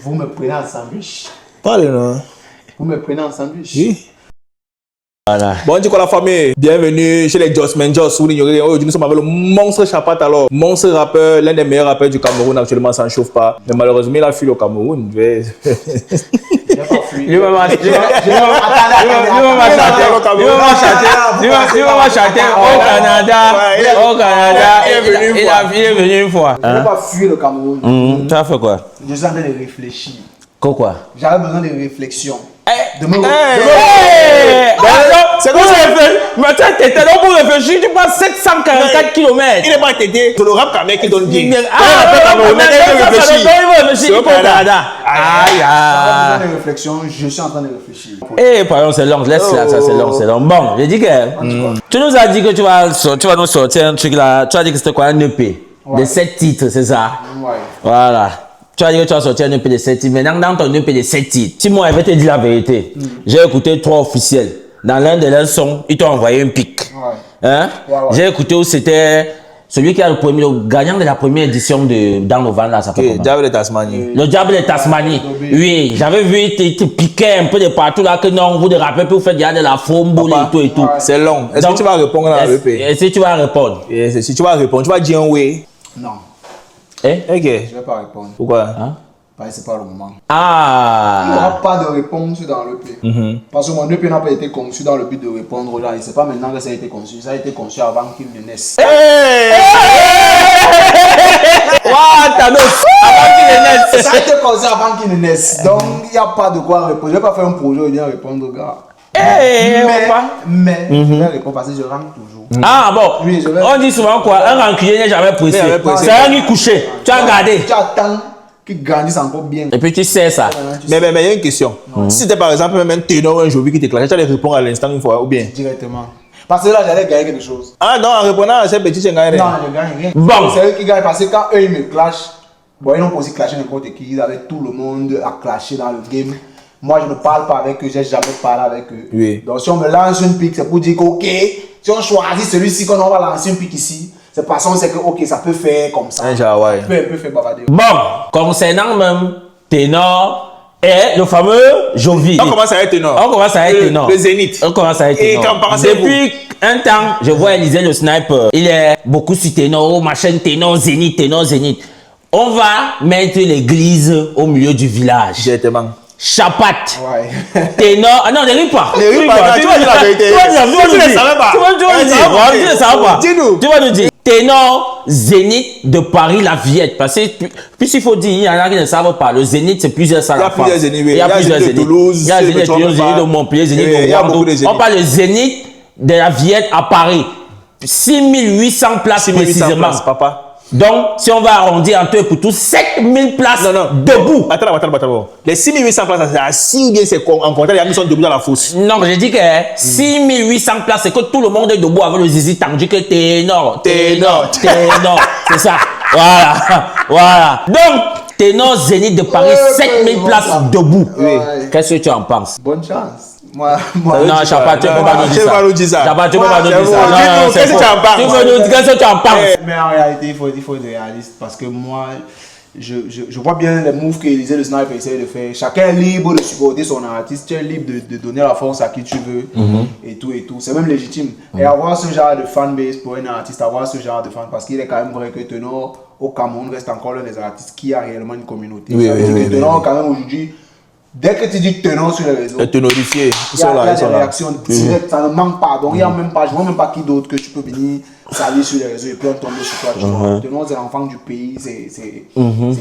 vous me prenez en sandwich. Parle-nous. Vous me prenez en sandwich. Oui. Voilà. Bon, du coup, la famille, bienvenue chez les Jossmen Joss. Aujourd'hui, nous sommes avec le monstre Chapat. Alors, monstre rappeur, l'un des meilleurs rappeurs du Cameroun. Actuellement, ça ne chauffe pas. Mais malheureusement, il a fui le Cameroun. Je n'ai pas fui. Il va chanter au Canada. Il est venu une fois. Je n'ai pas fui le Cameroun. Tu as fait quoi? Je suis en train de réfléchir. Quoi? J'avais besoin de réflexion. C'est quoi ça fait? Mais tu as tété, donc pour réfléchir, tu passes 744 km. Il n'est pas tété. C'est le rap Cameroun qui donne bien. Il va au Canada. J'avais besoin de réflexion. Je suis en train de réfléchir. Pardon, c'est long, laisse là, ça c'est long, c'est long. Bon, j'ai dit que tu nous as dit que tu vas nous sortir un truc là. Tu as dit que c'était quoi, un EP de 7 titres, c'est ça? Ouais. Voilà. Tu as dit que tu as sorti un EP de 7 titres. Maintenant, dans ton EP de 7 titres, si moi, je vais te dire la vérité, j'ai écouté 3 officiels. Dans l'un de leurs sons, ils t'ont envoyé un pic. Hein? J'ai écouté où c'était celui qui a le gagnant de la première édition de Dans le Vent, là, ça fait comment? Diable de Tasmanie. Le Diable de Tasmanie. Oui, j'avais vu, il te piquait un peu de partout là, que non, vous de rapper, puis vous faites de la fomboule et tout et tout. C'est long. Est-ce que tu vas répondre dans l'EP? Est-ce que tu vas répondre? Si tu vas répondre, tu vas dire un oui. Non. Ok. Je ne vais pas répondre. Pourquoi? Parce que ce n'est pas le moment. Il n'y Ah! aura pas de réponse dans l'EP. Parce que mon EP n'a pas été conçu dans le but de répondre aux gens. Et ce n'est pas maintenant que ça a été conçu. Ça a été conçu avant qu'il ne naisse. Ça a été conçu avant qu'il ne naisse. Donc, il n'y a pas de quoi répondre. Je ne vais pas faire un projet et bien répondre aux gars. Mais je vais répondre parce que je rentre toujours. Ah bon, Oui, je vais- on dit souvent quoi, un rancunier n'est jamais pressé. Jamais pressé. C'est un qui couché, tu as gardé. Tu attends qu'il grandisse encore bien. Et puis tu sais ça. Mais il y a une question. Si c'était par exemple même un ténor ou un jovi qui t'éclate, tu allais répondre à l'instant une fois ou bien? Directement. Parce que là, j'allais gagner quelque chose. Ah non, en répondant à ces petits, tu gagnes rien. Non, je gagne rien. Bon. C'est eux qui gagnent parce que quand eux ils me clashent, bon, ils n'ont pas aussi clashé n'importe qui. Ils avaient tout le monde à clasher dans le game. Moi, je ne parle pas avec eux, j'ai jamais parlé avec eux. Oui. Donc, si on me lance une pique, c'est pour dire que, ok, si on choisit celui-ci qu'on va lancer une pique ici, c'est parce qu'on sait que, ok, ça peut faire comme ça. Ouais. Peut faire bavarder. Bon, concernant même ténor et le fameux Jovi. On commence à être ténor. On commence à être ténor. Le Zénith. On commence à être Et ténor. qu'en pensez-vous? Depuis un temps, je vois Élisée le sniper. Il est beaucoup sur ténor, ma chaîne ténor, Zénith, ténor, Zénith. On va mettre l'église au milieu du village. Directement. Chapat. Ouais. Ténor. Ah non, ne ris pas. Ne ris pas, tu vas dire la vérité. Tu vas dire, Tu ne le savais pas. Tu vas nous dire. Tu ne le savais pas. Dis-nous. Tu vas nous dire. Ténor Zénith de Paris, la Villette. Parce que, puisqu'il faut dire, il y en a qui ne savent pas. Le Zénith, c'est plusieurs salles. Il y a plusieurs Zéniths, oui. Il y a plusieurs Zénith de Zéniths. Toulouse, Il y a Zénith de Zénith Toulouse, de Zénith de Montpellier, Zénith Oui, il y de a beaucoup de Bordeaux. Zéniths. On parle de Zénith de la Villette à Paris. 6800 places 6800 précisément. places, papa. Donc, si on va arrondir en tout et pour tout, 7000 places debout. Attends. Les 6800 places, c'est assis ou bien c'est en comptant les gens qui sont debout dans la fosse? Non, j'ai dit que 6800 places, c'est que tout le monde est debout avec le zizi tendu que ténor. C'est ça. Voilà. Donc, ténor Zénith de Paris, 7000 places debout. Oui. Qu'est-ce que tu en penses? Bonne chance. Moi, Non, Chapat, tu ne peux pas nous dire ça. Chapat, tu ne peux pas nous dire ça. Non, Qu'est-ce que tu en penses? Tu peux nous dire qu'est-ce que tu en penses? Mais en réalité, il faut être réaliste parce que moi, je vois bien les moves qu'Élisée le sniper essaie de faire. Chacun est libre de supporter son artiste, tu es libre de donner la force à qui tu veux et tout. C'est même légitime. Et avoir ce genre de fanbase pour un artiste, avoir ce genre de fan, parce qu'il est quand même vrai que Ténor au Cameroun reste encore l'un des artistes qui a réellement une communauté. Ça veut dire que Ténor, quand même aujourd'hui, dès que tu dis Ténor sur les réseaux, Ténorifié. il y a des réactions directes, ça ne manque pas. Donc, il y a même pas, je vois même pas qui d'autre que tu peux venir saluer sur les réseaux et puis on tombe sur toi. Tu vois. Ténor, c'est l'enfant du pays, c'est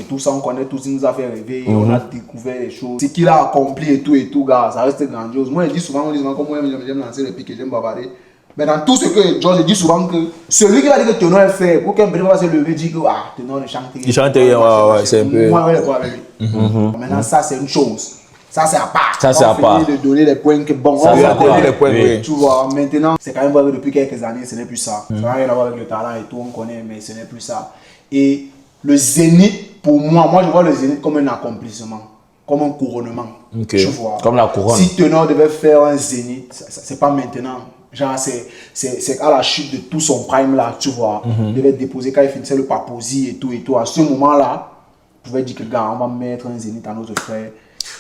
tout ça, on connaît tous, il nous a fait rêver, on a découvert les choses. Ce qu'il a accompli et tout, gars, ça reste grandiose. Moi, je dis souvent, comme moi, j'aime lancer les pics et j'aime bavarder. Mais dans tout ce que George dit souvent que celui qui va dire que Ténor est fait, pour qu'un petit va se lever et dire que Ténor ne chante rien. Il chante rien, ouais, c'est un peu. Moi, je vais pas avec lui. Maintenant, ça, c'est une chose. Ça, c'est à part. Ça, c'est à part. De donner les points que bon, Ça, on c'est va à part. donner les points, oui. Tu vois, maintenant, c'est quand même vrai que depuis quelques années, ce n'est plus ça. Ça n'a rien à voir avec le talent et tout, on connaît, mais ce n'est plus ça. Et le Zénith, pour moi, je vois le Zénith comme un accomplissement, comme un couronnement. Ok. Tu vois. Comme la couronne. Si Ténor devait faire un Zénith, c'est pas maintenant. Genre, c'est à la chute de tout son prime là, tu vois. Il devait déposer quand il finissait le Paposi et tout. À ce moment-là, pouvait dire que gars, on va mettre un Zénith à notre frère.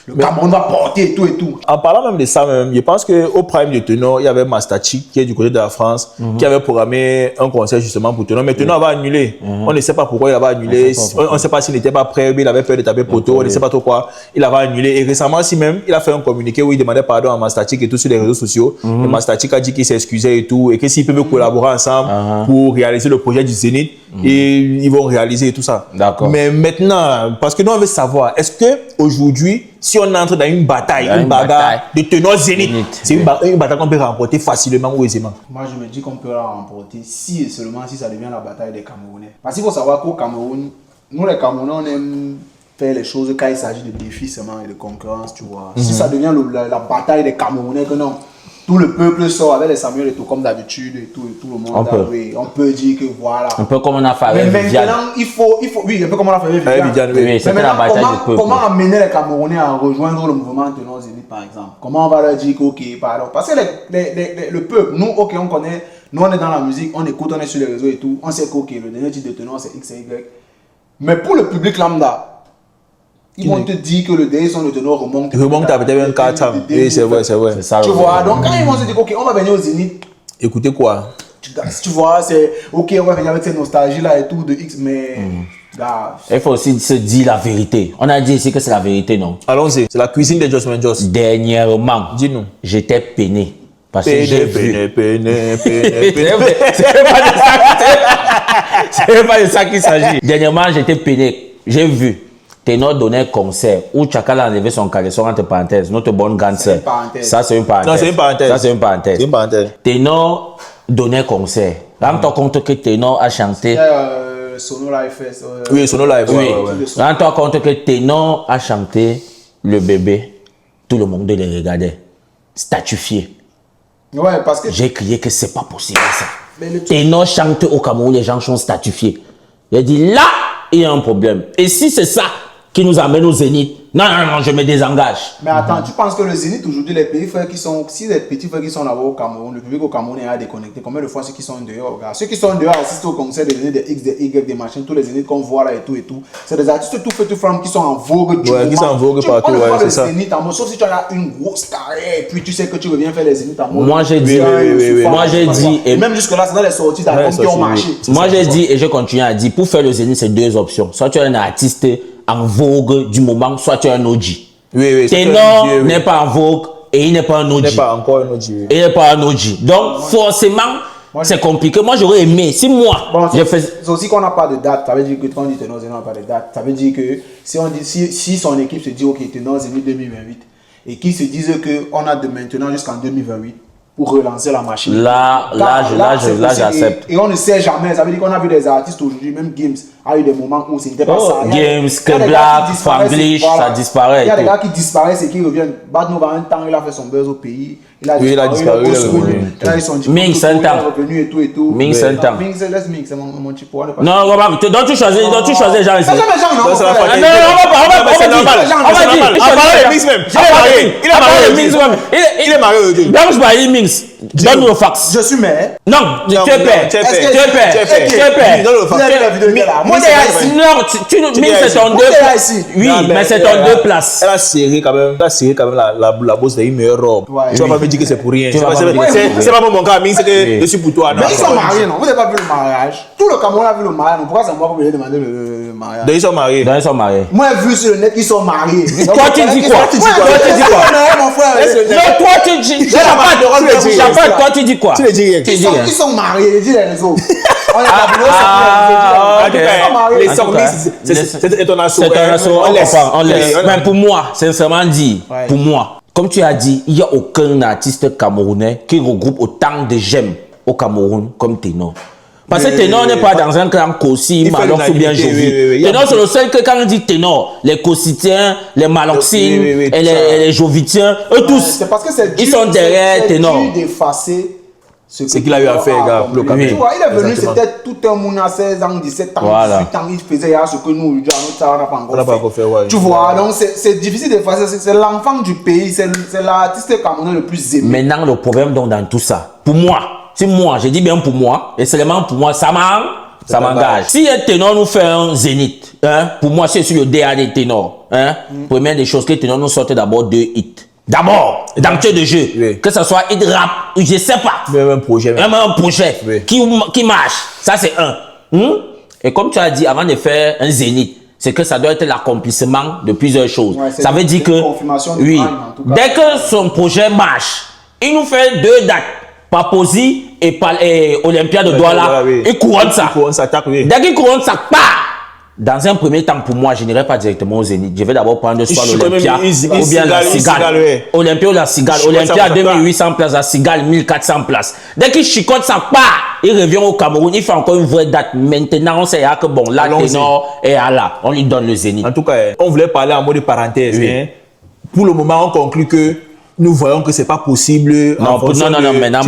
Le Cameroun va porter et tout et tout. En parlant même de ça, je pense qu'au prime de Tenor, il y avait Mastachi qui est du côté de la France, qui avait programmé un concert justement pour Tenor. Mais Tenor avait annulé. On ne sait pas pourquoi il avait annulé. On ne sait pas s'il n'était pas prêt, il avait peur de taper poteau, on ne sait pas trop quoi. Il avait annulé. Et récemment, si même, il a fait un communiqué où il demandait pardon à Mastachi et tout sur les réseaux sociaux. Et Mastachi a dit qu'il s'excusait et tout. Et que s'ils peuvent collaborer ensemble pour réaliser le projet du Zénith, et ils vont réaliser tout ça. D'accord. Mais maintenant, parce que nous on veut savoir, est-ce que aujourd'hui, si on entre dans une bataille, une bagarre de Tenor Zénith, c'est une bataille qu'on peut remporter facilement ou aisément? Moi, je me dis qu'on peut la remporter si et seulement si ça devient la bataille des Camerounais. Parce qu'il faut savoir qu'au Cameroun, nous les Camerounais, on aime faire les choses quand il s'agit de défis seulement et de concurrence, tu vois. Si ça devient la bataille des Camerounais, que non, tout le peuple sort avec les Samuel et tout comme d'habitude et tout le monde on peut dire que voilà. Un peu comme on a fait avec mais maintenant, il faut, oui, un peu comme on a fait avec Viviane. Oui, c'était la bataille du peuple. Comment amener les Camerounais à rejoindre le mouvement Tenor Zénith, par exemple? Comment on va leur dire que, ok, pardon. Parce que le peuple, nous, ok, on connaît, nous on est dans la musique, on écoute, on est sur les réseaux et tout, on sait que, ok, le dernier titre de Tenor c'est X et Y. Mais pour le public lambda, ils vont te dire que le dernier son de Tenor remonte à peut-être 4 ans. Oui, c'est vrai. C'est ça, tu vois, donc quand ils vont se dire, ok, on va venir au Zénith. Écoutez quoi? Tu vois, c'est ok, on va venir avec cette nostalgie-là et tout de X, mais. Là, il faut aussi se dire la vérité. On a dit ici que c'est la vérité, non? Allons-y, c'est la cuisine de Joss Menjos. Dernièrement, dis-nous. J'étais peiné. Parce que j'ai vu. C'est pas de ça qu'il s'agit. Dernièrement, j'étais peiné. J'ai vu Tenor donner un concert où Chakal a enlevé son caleçon entre parenthèses, notre bonne grande sœur. Ça, c'est une parenthèse. Non, c'est une parenthèse. Ça, c'est une parenthèse. C'est une parenthèse. Tenor donnait un concert. Rends-toi compte que Tenor a chanté. Sono Live Fest. Oui, Sono Live. Oui. Rends-toi compte que Tenor a chanté Le Bébé. Tout le monde les regardait. Statufié. Ouais, parce que. J'ai crié que c'est pas possible ça. Tenor chante au Cameroun, les gens sont statufiés. J'ai dit là, il y a un problème. Et si c'est ça qui nous amène au Zénith, non, je me désengage. Mais attends, tu penses que le Zénith aujourd'hui, les petits frères qui sont, si les petits frères qui sont là-bas au Cameroun, le public au Cameroun est à déconnecter. Combien de fois ceux qui sont dehors, regarde. Ceux qui sont dehors assistent au concert des Zénith, des X, des Y, des machins, tous les Zéniths qu'on voit là et tout. C'est des artistes tout fait, tout femme qui sont en vogue du moment. Qui sont en vogue partout, ouais, c'est ça. Zénith en mode, sauf si tu as une grosse carrière, puis tu sais que tu reviens faire les Zéniths en mode. Moi j'ai dit, moi j'ai dit, et même jusque là, c'est dans les sorties d'albums qui ont marché. Moi j'ai dit et je continue à dire, pour faire le Zénith, c'est deux options. Soit tu es un artiste en vogue du moment, soit tu es un OG. Oui, Tenor n'est pas en vogue et il n'est pas un OG. Il n'est pas encore un OG. Il n'est pas un OG. Donc, forcément, c'est compliqué. Moi, j'aurais aimé. Si moi, c'est aussi qu'on n'a pas de date. Ça veut dire que quand on dit Tenor Zénith, on n'a pas de date. Ça veut dire que si on dit, si son équipe se dit, ok, Tenor Zénith 2028, et qu'ils se disent qu'on a de maintenant jusqu'en 2028 pour relancer la machine. Là, j'accepte. Et on ne sait jamais. Ça veut dire qu'on a vu des artistes aujourd'hui, même Gims a eu des moments où ce n'était pas ça. Gims, que Black, Franglish, ça disparaît. Il y a des gars qui disparaissent et qui reviennent. Bad Nova, un temps, il a fait son buzz au pays. Il a disparu. Ming, c'est un temps. Revenu et tout et tout. Ming, c'est un temps. Ming, c'est mon type. Non, remarque, donc tu choisis les gens ici. Non, on il est marié aujourd'hui. Donc, je Mings. Donne-nous le fax. Je suis mère. Non, tu es père. Tu es père. Donne le fax. Moi, Mings, c'est ton deux places. Oui, mais c'est ton deux places. Elle a serré quand même la bosse d'une meilleure robe. Tu vas pas me dire que c'est pour rien. C'est pas pour mon cas, Mings, c'est que je suis pour toi. Mais ils sont mariés, non? Vous n'avez pas vu le mariage? Tout le Cameroun a vu le mariage. Pourquoi c'est moi qui vais demander le mariage? Ils sont mariés. Moi, j'ai vu sur le net qu'ils sont mariés. Toi, tu dis quoi? Mon frère. Non, toi, tu dis. Toi, tu dis quoi? Tu le dis rien. Ils sont mariés, dis les réseaux. Les sorties, c'est ton assaut. On laisse. Mais pour moi, sincèrement dit, pour moi, comme tu as dit, il n'y a aucun artiste camerounais qui regroupe autant de j'aime au Cameroun comme Tenor. Parce que Tenor n'est pas dans un clan Kossi, Malox ou bien Jovi. Tenor, c'est le seul que quand on dit Tenor, les Kossitiens, les Maloxines et les Jovitiens, eux tous, ils sont derrière Tenor. C'est qu'il a eu à faire, gars, pour le Cameroun. Tu vois, il est venu, c'était tout un monde à 16 ans, 17 ans, 18 ans, il faisait ce que nous, aujourd'hui, on n'a pas encore fait. Tu vois, donc c'est difficile d'effacer, c'est l'enfant du pays, c'est l'artiste camerounais le plus aimé. Maintenant, le problème donc dans tout ça, pour moi, c'est moi, j'ai dit bien pour moi, et seulement pour moi, ça m'a Ça m'engage. Si un ténor nous fait un zénith, hein, pour moi, c'est sur le DA des ténors. Hein, première des choses, que les ténors nous sortent d'abord 2 hits. D'abord, d'entrée de jeu. Oui. Que ce soit hit rap, je sais pas. Même un projet. Même un projet Oui. qui marche. Ça, c'est un. Et comme tu as dit, avant de faire un zénith, c'est que ça doit être l'accomplissement de plusieurs choses. Ouais, ça veut dire que, confirmation oui, prime, en tout cas. dès que son projet marche, il nous fait 2 dates. Paposi et Olympia de Douala. Oui. Il couronne ça. Il couronne ça, tac, oui. Dès qu'il couronne ça, dans un premier temps, pour moi, je n'irai pas directement au Zénith. Je vais d'abord prendre soit l'Olympia ou bien la Cigale. Olympia ou la Cigale. Olympia, 2800 places, la Cigale, 1400 places. Dès qu'il chicote ça, il revient au Cameroun. Il fait encore une vraie date. Maintenant, on sait que bon, là, ténor est à là. On lui donne le Zénith. En tout cas, on voulait parler en mode parenthèse. Oui. Hein. Pour le moment, on conclut que nous voyons que c'est pas possible. Non, maintenant,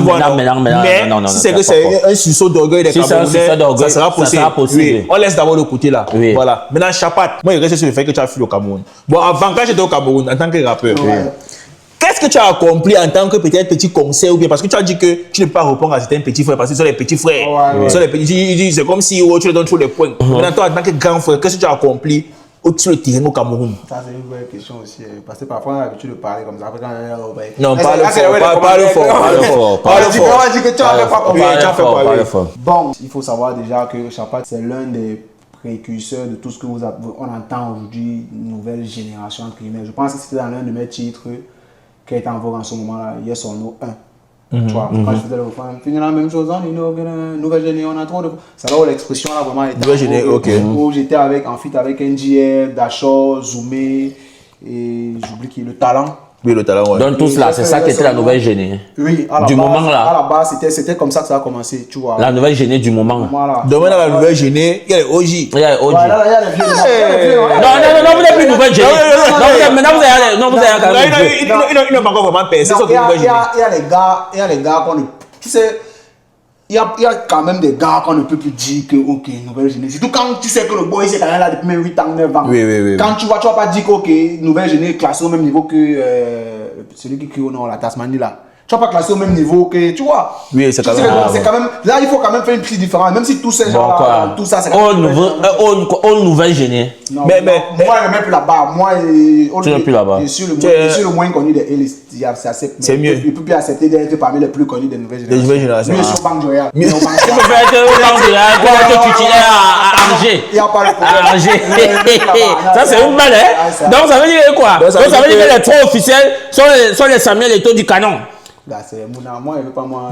si c'est que c'est un sursaut d'orgueil des Camerounais, ça sera possible. Oui. On laisse d'abord le côté là. Oui. Voilà. Maintenant, Chapat, moi, il reste sur le fait que tu as fui au Cameroun. Bon, avant, quand j'étais au Cameroun, en tant que rappeur, qu'est-ce que tu as accompli en tant que peut-être petit conseil ou bien parce que tu as dit que tu ne peux pas répondre à certains petits frères parce que ce sont les petits frères. C'est comme si tu leur donnes tous les points. Maintenant, toi, en tant que grand frère, qu'est-ce que tu as accompli au-dessus du terrain au Cameroun? Ça, c'est une vraie question aussi. Parce que parfois, on a l'habitude de parler comme ça. Après, quand non, parle fort. On dit que tu as fait fort. Bon, il faut savoir déjà que Chapat, c'est l'un des précurseurs de tout ce que on entend aujourd'hui, nouvelle génération entre guillemets. Je pense que c'était dans l'un de mes titres qui est en vogue en ce moment-là, Yes or No 1. Tu vois, quand je faisais le refrain, finir la même chose, on est une nouvelle génération, on a trop de. C'est là où l'expression là vraiment était. Nouvelle génération, ok. Où j'étais en feat avec NGR, Dacho, Zoomé et j'oublie qui, le talent. Oui, le talent, ouais. Donc, tout cela, c'est ça qui était la nouvelle génée. Oui, du moment là. À la base, c'était comme ça que ça a commencé, tu vois. La nouvelle génée du moment. Voilà. Demain, dans la nouvelle génée, il y a les OG. Il y a les OG. Ouais, là, il y a les vieux. Non, vous n'êtes plus nouvelle génie. Maintenant, vous avez quand même. Il n'a pas encore vraiment percé. Il y a les gars qu'on ne. Tu sais, il y a quand même des gars qu'on ne peut plus dire que, ok, nouvelle génie. Surtout quand tu sais que le boy, c'est quand même là depuis même 8 ans, 9 ans. Oui. Quand tu vas pas dire que, ok, nouvelle génie est classée au même niveau que celui qui crie au nord, la Tasmanie là. Tu vas pas classer au même niveau que, tu vois. Oui, c'est quand même. Là, il faut quand même faire une petite différence. Même si tous ces gens-là, tout ça, c'est quand même. Nouvelle génie. Mais moi, je ne mets plus là-bas. Moi, tu n'es plus là-bas. Je suis le moins connu des A-list. C'est mieux. Il ne peut plus accepter d'être parmi les plus connus des nouvelles générations. Des nouvelles générations. Mieux sur Banque Joya. Tu peux faire Banque Joya, tu titulaire à Angers. Il n'y a pas de problème. À Angers. Ça, c'est une balle, hein. Donc, ça veut dire quoi? Donc, ça veut dire que les 3 officiels sont les Samuel Eto'o du canon.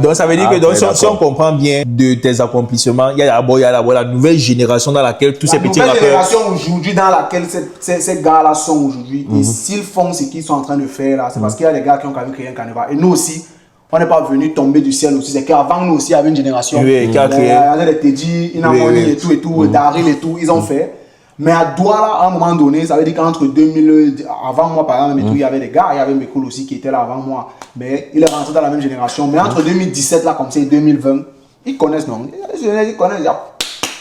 Donc ça veut dire que si on comprend bien de tes accomplissements, il y a d'abord la nouvelle génération dans laquelle tous ces petits rappeurs. La nouvelle génération aujourd'hui dans laquelle ces gars-là sont aujourd'hui, et s'ils font ce qu'ils sont en train de faire là, c'est parce qu'il y a des gars qui ont quand même créé un carnaval. Et nous aussi, on n'est pas venu tomber du ciel aussi. C'est qu'avant nous aussi, il y avait une génération. Oui, qui a créé. Il y avait des Teddy, Inamoni et tout, Daryl et tout, ils ont fait. Mais à Douala, à un moment donné, ça veut dire qu'entre 2000, avant moi par exemple, il y avait des gars, il y avait Mekoul aussi qui était là avant moi. Mais il est rentré dans la même génération. Mais entre 2017 là, comme c'est 2020, ils connaissent non. Ils connaissent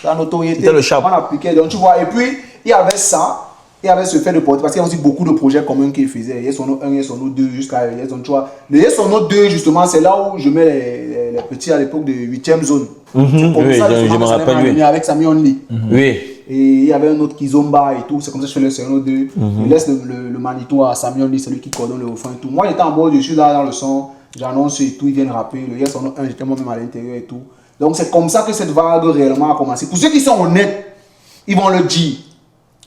la notoriété. On appliquait. Donc tu vois, et puis il y avait ça, il y avait ce fait de porter, parce qu'il y a aussi beaucoup de projets communs qu'ils faisaient. Yes or No 1, Yes or No 2, jusqu'à Yes or No, tu vois. Le Yes or No 2, justement, c'est là où je mets les petits à l'époque de 8e zone. Oui, je me rappelle. Avec Sami Only. Oui. Et il y avait un autre Kizomba et tout, c'est comme ça que je fais le Sereno 2. Il laisse le Manitou à Samuel, c'est lui qui coordonne le refrain et tout. Moi j'étais en bord, je suis là dans le son, j'annonce et tout, ils viennent rapper. Le Yes or No 1, j'étais moi-même à l'intérieur et tout. Donc c'est comme ça que cette vague réellement a commencé. Pour ceux qui sont honnêtes, ils vont le dire.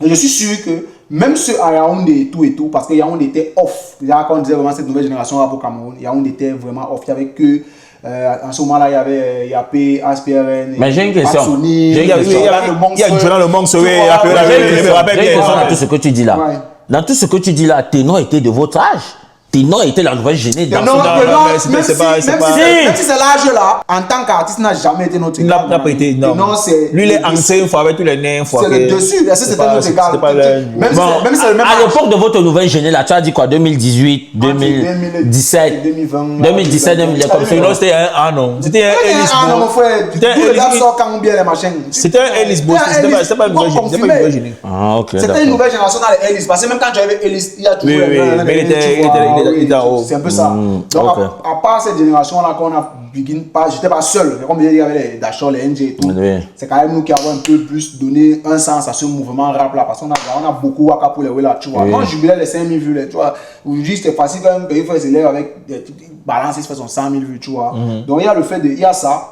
Et je suis sûr que même ceux à Yaoundé et tout, parce que Yaoundé était off. Déjà quand on disait vraiment cette nouvelle génération rap au Cameroun, Yaoundé était vraiment off. Il y avait que. En ce moment-là, il y avait YAP, ASPRN, mais j'ai une question. Il y a Jonah le Monstre, j'ai une question dans tout ce que tu dis là. Dans tout ce que tu dis là, Ténor était de votre âge. Ténor était la nouvelle générée dans ce même si c'est l'âge là, en tant qu'artiste, n'a jamais été notre égal. Il n'a pas été, non. Lui, il est ancien une fois avec tous les nains. C'est le dessus, c'était notre égal. Même si c'est le même à l'époque de votre nouvelle générée là, tu as dit quoi, 2018, 2017, 2017, 2017, comme ça. Non, c'était un non. C'était un Ellis. Mon frère, tous les gars sortent quand on bien les machins. C'était un Ellis Boss, c'était pas une nouvelle générée. Ah, ok. C'était une nouvelle génération dans les Ellis, parce que même quand tu avais Ellis, il y a toujours mais il était c'est un peu ça. Donc, à part cette génération-là qu'on a j'étais pas seul. Comme il y avait les Dachor, les NG et tout. Oui. C'est quand même nous qui avons un peu plus donné un sens à ce mouvement rap là. Parce qu'on a beaucoup Waka pour les Wela, tu vois. Oui. Moi, je jubilais les 5000 vues, tu vois. Aujourd'hui, c'était facile quand même. Il faut se lève avec des balances, il se fait son 100 000 vues, tu vois. Donc, il y a le fait de. Il y a ça.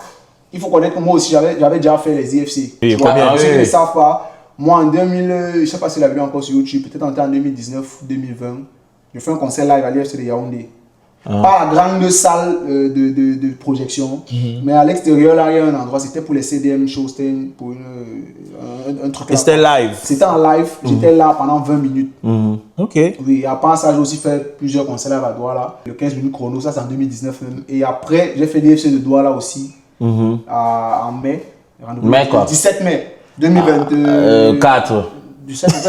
Il faut connaître que moi aussi, j'avais déjà fait les IFC. Oui, Tu vois, combien? ceux qui ne savent pas, moi en 2000, je ne sais pas s'il a vu encore sur YouTube, peut-être en 2019 ou 2020, je fais un concert live à l'IFC de Yaoundé. Pas la grande salle de projection, mais à l'extérieur, là, il y a un endroit, c'était pour les CDM shows, c'était pour un truc. Et c'était live. C'était en live, j'étais là pendant 20 minutes. Ok. Oui, à part ça, j'ai aussi fait plusieurs concerts live à Douala, le 15 minutes chrono, ça c'est en 2019 même. Et après, j'ai fait l'IFC de Douala aussi, en mai. Mai quoi? 17 mai 2024. 17 mai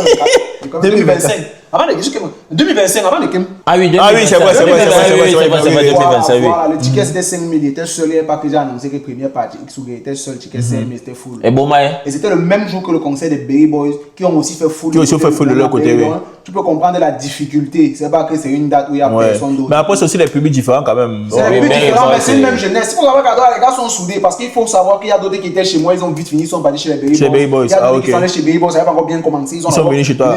2025. Avant les 2025, avant les 2025. Ah oui, 2025. Ah oui, c'est vrai, c'est vrai, c'est vrai, 2025. Voilà, le ticket c'était 5 000, il était seul, il n'y avait pas que j'ai annoncé que la première partie Xouga était seul, ticket 5 000, c'était full. Et bon, Et c'était le même jour que le concert des Berry Boys qui ont aussi fait full. Qui ont aussi fait full de leur côté, oui. Tu peux comprendre la difficulté, c'est pas que c'est une date où il y a personne d'autre. Mais après, c'est aussi les publics différents quand même. C'est un peu différent, mais c'est une même jeunesse. Il faut savoir que les gars sont soudés parce qu'il faut savoir qu'il y a d'autres qui étaient chez moi, ils ont vite fini, ils sont partis chez les Berry Boys. Il y a d'autres qui sont allés chez Berry Boys, ça n'avait pas encore bien commencé. Ils sont venus chez toi.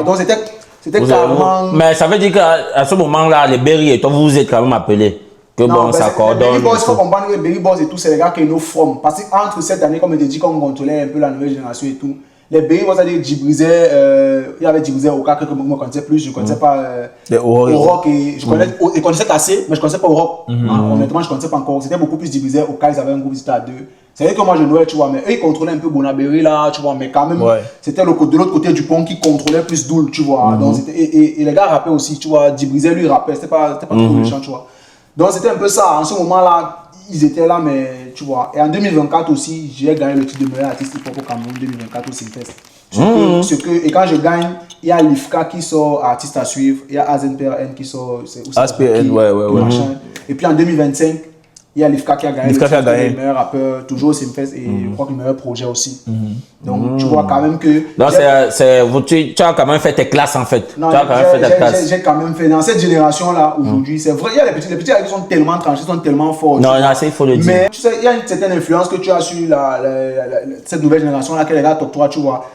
Donc c'était carrément. Mais ça veut dire qu'à ce moment-là, les Berry et toi, vous vous êtes quand même appelés. Que bon, ça coordonne. Les Berry Boys, il faut comprendre que les Berry Boys et tout, c'est les gars qui nous forment. Parce qu'entre cette année, comme je te dis, qu'on contrôlait un peu la nouvelle génération et tout, les Berry Boys, c'est-à-dire Djibrizet, il y avait Djibrizet Oka que je ne connaissais plus, je ne connaissais pas Rock et je connaissais Cassé, mais je ne connaissais pas Rock. Honnêtement, je ne connaissais pas encore. C'était beaucoup plus Djibrizet Oka, ils avaient un groupe, ils étaient à deux. C'est vrai que moi je jouais, tu vois, mais eux ils contrôlaient un peu Bonaberry là, tu vois, mais quand même, c'était de l'autre côté du pont qui contrôlait plus Doul, tu vois. Donc, et les gars rappaient aussi, tu vois, Djibrizet lui rappait, c'était pas trop méchant, tu vois. Donc c'était un peu ça, en ce moment-là, ils étaient là, mais tu vois. Et en 2024 aussi, j'ai gagné le titre de meilleur artiste hip-hop au Cameroun 2024 au Simfest. Et quand je gagne, il y a Lifka qui sort artiste à suivre, il y a AZPRN qui sort, AZPRN, ouais. Et puis en 2025, il y a Lifka qui a gagné le meilleur rappeur, toujours au Simfest, et je crois que le meilleur projet aussi. Donc tu vois quand même que. Donc tu as quand même fait tes classes en fait. Non, tu as quand même fait tes classes. J'ai quand même fait. Dans cette génération-là, aujourd'hui, c'est vrai, il y a les petits qui sont tellement tranchés, sont tellement forts. Non, il faut le dire. Mais tu sais, il y a une certaine influence que tu as sur cette nouvelle génération-là, que les gars t'octroient, tu vois.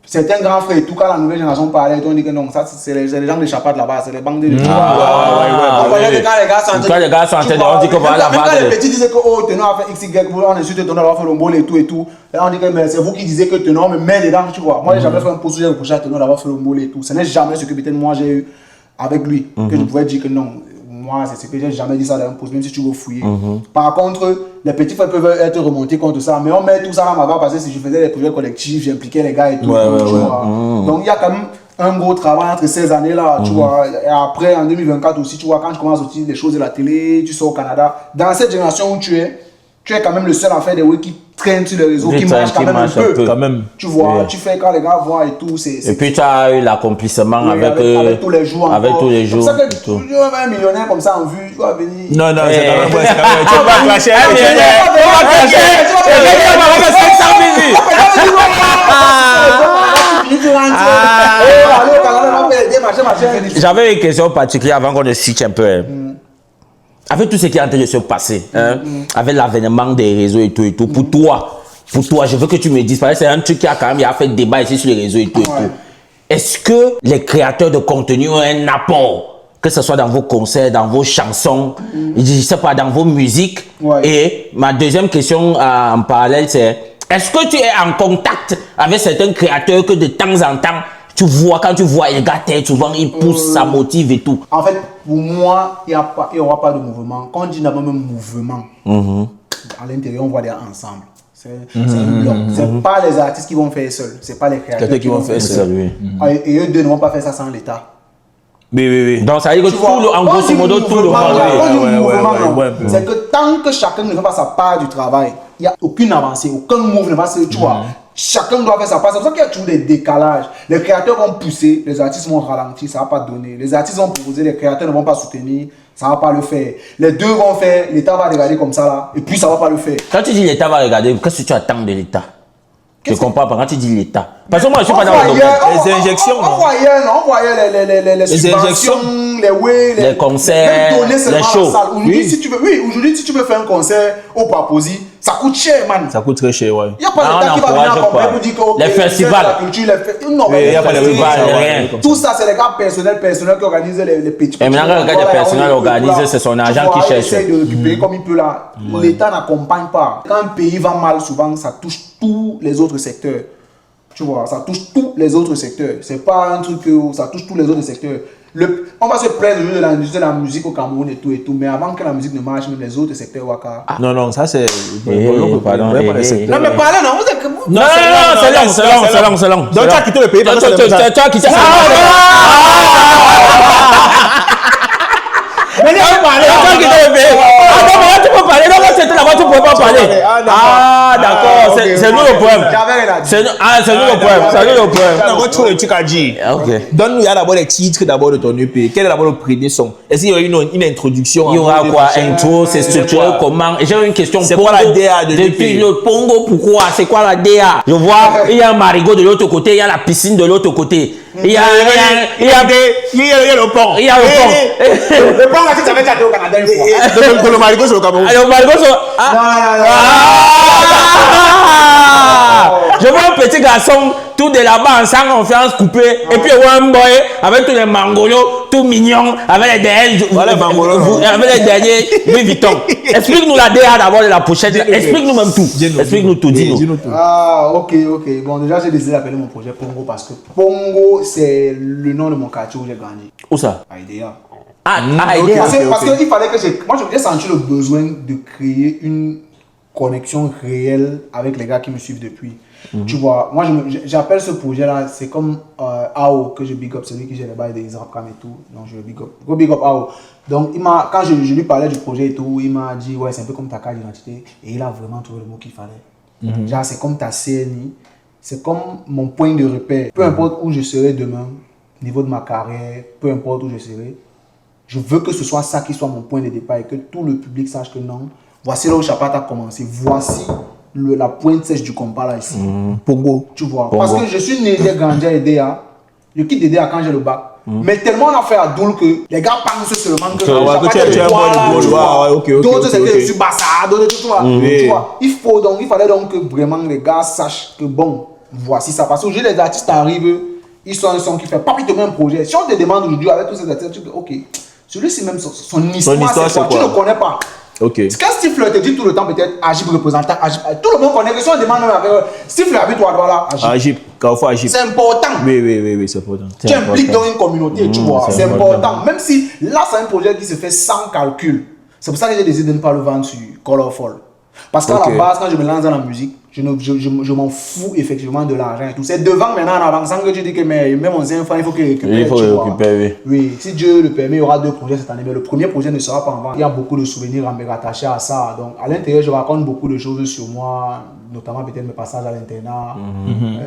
Certains grands frères, tout cas la nouvelle génération parlait, on dit que non, ça c'est les gens de Chapat là-bas, c'est les bandes de. Quand les gars sont en train de on dit que voilà. Même quand les petits disaient que oh, Tenor a fait XY, on insulte Tenor, on a fait le mbol et tout et tout. Et on dit que c'est vous qui disiez que Tenor me met dedans, tu vois. Moi, j'ai jamais fait un post où j'ai reproché à Tenor d'avoir fait le mbol et tout. Ce n'est jamais ce que peut-être moi j'ai eu avec lui, que je pouvais dire que non. Moi, c'est ce que j'ai jamais dit ça dans un post, même si tu veux fouiller. Par contre, les petits frères peuvent être remontés contre ça, mais on met tout ça dans ma barre parce que si je faisais des projets collectifs, j'impliquais les gars et tout. Donc, il y a quand même un gros travail entre ces années-là, tu vois. Et après, en 2024 aussi, tu vois, quand je commence à utiliser des choses de la télé, tu sors au Canada. Dans cette génération où tu es quand même le seul à faire des web qui traînent sur les réseaux, qui marchent quand même un peu. Quand même. Tu vois, tu fais quand les gars voient et tout. Et puis tu as eu l'accomplissement avec tous les jours. Avec tous les jours. C'est pour ça que tu vas un millionnaire comme ça en vue, tu vas venir. Non, c'est quand même vrai. Tu vas clasher. J'avais une question particulière avant qu'on ne switch un peu. Avec tout ce qui est en train de se passer, avec l'avènement des réseaux et tout, pour toi, je veux que tu me dises, parce que c'est un truc qui a quand même fait débat ici sur les réseaux et tout. Est-ce que les créateurs de contenu ont un apport, que ce soit dans vos concerts, dans vos chansons, je sais pas, dans vos musiques? Et ma deuxième question en parallèle, c'est est-ce que tu es en contact avec certains créateurs que de temps en temps, quand tu vois les gars, souvent ils poussent, ça motive et tout? En fait, pour moi, il n'y aura pas de mouvement. Quand on dit d'abord même mouvement, à l'intérieur, on voit des ensemble. C'est un bloc. C'est pas les artistes qui vont faire seuls. C'est pas les créateurs qui vont faire seuls. Et eux deux ne vont pas faire ça sans l'État. Oui. Donc ça veut dire que en grosso modo, tout le monde. C'est que tant que chacun ne fait pas sa part du travail, il n'y a aucune avancée, aucun mouvement ne va se. Tu vois. Chacun doit faire sa part. C'est pour ça qu'il y a toujours des décalages. Les créateurs vont pousser, les artistes vont ralentir, ça ne va pas donner. Les artistes vont proposer, les créateurs ne vont pas soutenir, ça ne va pas le faire. Les deux vont faire, l'État va regarder comme ça là, et puis ça ne va pas le faire. Quand tu dis l'État va regarder, qu'est-ce que tu attends de l'État? Je comprends pas quand tu dis l'État. Parce que moi, je suis pas dans le domaine. Les injections. On voyait les subventions, les concerts, les shows. Aujourd'hui, si tu veux faire un concert au Paposi, ça coûte cher, man. Ça coûte très cher, ouais. Il n'y a pas d'État qui va venir accompagner pour dire que les festivals. Non, il n'y a pas de rien. Tout ça, c'est les gars personnels qui organisent les petits. Et maintenant, le gars des personnels organisé, c'est son agent qui cherche. Il essaie de récupérer comme il peut là. L'État n'accompagne pas. Quand un pays va mal, souvent, ça touche tous les autres secteurs. Tu vois, ça touche tous les autres secteurs. C'est pas un truc que ça touche tous les autres secteurs. On va se plaindre de la musique au Cameroun et tout, mais avant que la musique ne marche, même les autres secteurs Waka. Non, ça c'est. Pardon. Non, mais parlez, non, vous êtes. Non, c'est long. Donc tu as quitté le pays parce que tu as quitté. Mais il faut parler. Tu peux parler. Non, c'était là-bas, tu ne pouvais pas parler. Ah, d'accord. C'est nous le problème. C'est nous le problème. C'est nous le problème. D'abord, tu le truc à dire. Donne-nous d'abord les titres d'abord de ton EP. Quel est d'abord le premier son? Est-ce qu'il y aura une introduction? Il y aura quoi? Intro, c'est structuré comment? J'ai une question. C'est quoi la DA de l'EP? Depuis le Pongo, pourquoi? C'est quoi la DA? Je vois, il y a un marigot de l'autre côté, il y a la piscine de l'autre côté. Il y a le pont. Il y a le pont. Le pont, là, tu savais déjà au Canada une fois. Le marigot, c'est au Cameroun. Le marigot, je vois un petit garçon tout de là-bas en sans confiance coupé et puis un boy avec tous les mangolos tout mignons avec les derniers Louis Vuitton. Explique-nous la DA d'abord de la pochette. Explique-nous même tout. Explique-nous tout. Dis-nous. Ah, ok. Bon, déjà, j'ai décidé d'appeler mon projet Pongo parce que Pongo, c'est le nom de mon quartier où j'ai grandi. Où ça? À Idéa. Idéa. Parce qu'il fallait que moi, j'ai senti le besoin de créer une connexion réelle avec les gars qui me suivent depuis. Tu vois, moi j'appelle ce projet-là, c'est comme AO que je big up, celui qui gère les bails des Rapcam et tout. Donc je big up. Go big up AO. Donc quand je lui parlais du projet et tout, il m'a dit ouais, c'est un peu comme ta carte d'identité. Et il a vraiment trouvé le mot qu'il fallait. Genre, c'est comme ta CNI, c'est comme mon point de repère. Peu importe où je serai demain, au niveau de ma carrière, peu importe où je serai, je veux que ce soit ça qui soit mon point de départ et que tout le public sache que non, voici là où Chapat a commencé, voici la pointe sèche du compas là ici. Pongo. Tu vois, parce que je suis né, j'ai grandi à EDA, je quitte EDA quand j'ai le bac. Mais tellement on a fait à Doul que les gars pensent seulement que tu es un bon de d'autres c'est que je suis Bassa, d'autres tu vois. Tu vois, il fallait donc que vraiment les gars sachent que bon, voici ça. Parce que aujourd'hui les artistes arrivent, ils sont un son qui fait pas plus un projet. Si on te demande aujourd'hui avec tous ces artistes, tu dis ok, celui-ci même son histoire c'est quoi, tu ne connais pas. Quand Stifler te dit tout le temps peut-être Agip représentant, tout le monde connaît que si on demande Stifler habite toi là, Agip, Carrefour Agip. C'est important. Oui, c'est important. Tu impliques dans une communauté, tu vois, c'est important. Même si là c'est un projet qui se fait sans calcul. C'est pour ça que j'ai décidé de ne pas le vendre sur Colorful. Parce qu'à la base, quand je me lance dans la musique, je m'en fous effectivement de l'argent et tout. C'est devant maintenant en avançant que tu dis que même mon enfant, il faut qu'il récupère. Il faut récupérer. Oui, si Dieu le permet, il y aura 2 projets cette année. Mais le premier projet ne sera pas en vente. Il y a beaucoup de souvenirs à me rattacher à ça. Donc à l'intérieur, je raconte beaucoup de choses sur moi, notamment peut-être mes passages à l'internat.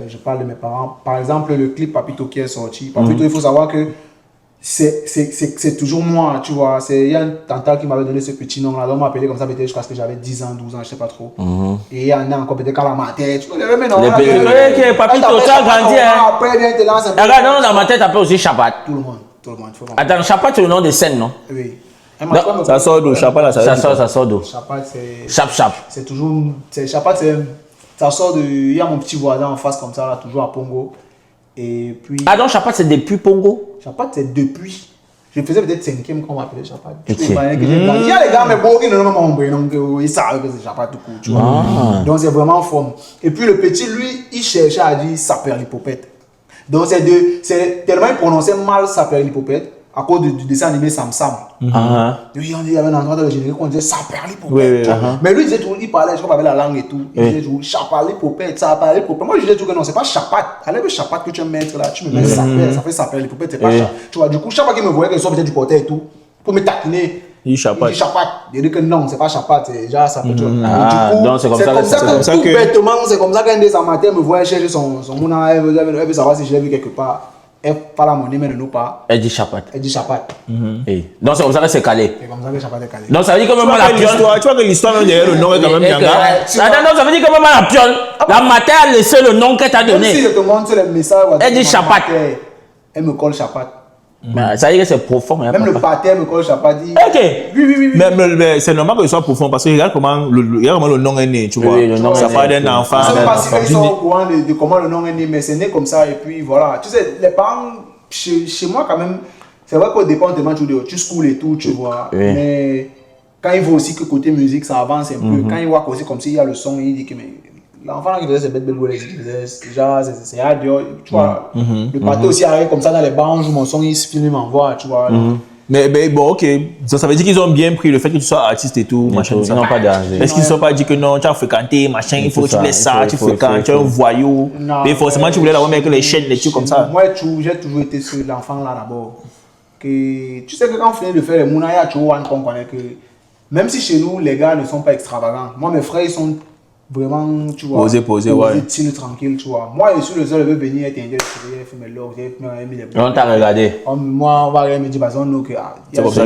Je parle de mes parents. Par exemple, le clip Papito qui est sorti. Papito, il faut savoir que c'est toujours moi, tu vois. Il y a un tantal qui m'avait donné ce petit nom là, donc on m'appelait comme ça peut-être jusqu'à ce que j'avais 10 ans, 12 ans, je sais pas trop. Et il y en a encore peut-être qu'à la matin, tu vois, mais non. Papito, tu as grandi, hein. Après, bien te lance un peu. Regarde, non, dans ma tête, après aussi Chapat. Tout le monde. Attends, Chapat, c'est le nom de scène, non? Oui. Ça sort d'où? Chapat là, ça sort d'où? Chapat, c'est. Chap. C'est toujours. Chapat, ça sort de. Il y a mon petit voisin en face comme ça, là, toujours à Pongo. Et puis. Ah donc Chapat c'est depuis Pongo? Chapat c'est depuis. Je faisais peut-être 5e quand on m'appelait Chapat. Il y a les gars mais beaucoup qui ne m'ont pas compris, donc ils savent que c'est Chapat tout court, tu vois. Donc c'est vraiment forme. Et puis le petit lui, il cherchait à dire Saperlipopette. Donc c'est tellement il prononçait mal Saperlipopette à cause du dessin animé Sam Sam. Lui il y avait un endroit dans le générique qu'on disait Saperlipopette. Mais lui il disait toujours, il parlait je crois avec la langue et tout. Il disait toujours Saperlipopette. Moi je disais toujours que non, c'est pas Chapat. Allez le Chapat que tu veux mettre là, tu me mets Saper, ça fait Saperlipopette, c'est pas Chapat. Tu vois, du coup chaque fois qu'il me voyait qu'il sort peut-être du portail et tout pour me taquiner. Il Chapat. Il dit que non, c'est pas Chapat, c'est déjà Saper. Du coup, c'est comme ça que tout bêtement, c'est comme ça qu'un des amateurs me voyait chercher son mouna, elle veut savoir si je l'ai vu quelque part. elle pas la monnaie, mais ne nous pas. Elle dit chapat. Elle dit chapat. Donc c'est comme ça que c'est calé. C'est comme ça que chapat est calé. Donc ça veut dire que même la pionne. Tu vois que l'histoire derrière le nom est quand même Nyanga. Attends, non, ça veut dire que même la pionne, la matin a laissé le nom qu'elle t'a Même si donné. je te montre les messages, Elle dit chapat. Elle me colle chapat. Ça veut dire que c'est profond. Hein, Même le papa. pâté me colle chapat. Dit. Ok. Oui. Mais c'est normal que ce soit profond parce que regarde comment le nom est né, tu vois. Oui, le nom Ça est parle né. d'un enfant. Je ne sais pas si ils sont au courant de comment le nom est né, mais c'est né comme ça. Et puis voilà. Tu sais, les parents, chez moi quand même, c'est vrai qu'au départ, tu schools et tout, tu vois. Oui. Mais quand il voit aussi que côté musique, ça avance un peu. Quand il voit aussi comme s'il y a le son, il dit que mais, l'enfant qui faisait ses bêtes déjà, c'est radio, tu vois. Le pâté aussi arrive comme ça dans les bancs, mon son, il se filme, il m'envoie, tu vois. Mais bon, ok. Ça veut dire qu'ils ont bien pris le fait que tu sois artiste et tout, machin. Ils n'ont pas dérangé. Est-ce qu'ils ne sont pas dit que non, tu as fréquenté, machin, il faut que tu laisses ça, tu fréquentes, tu es un voyou. Mais forcément, tu voulais l'avoir avec les chaînes, les trucs comme ça. Moi, j'ai toujours été sur l'enfant là d'abord. Tu sais que quand on finit de faire les mouna, il y a toujours un qu'on connaît que même si chez nous, les gars ne sont pas extravagants, moi, mes frères, ils sont vraiment, tu vois, posé, ouais. chill, tranquille, tu vois. Moi, je suis le seul, je veux venir être indien, je vais faire mes logs, j'ai mis les On t'a regardé. Moi, on va rien me dire, parce qu'on nous que. C'est comme ça,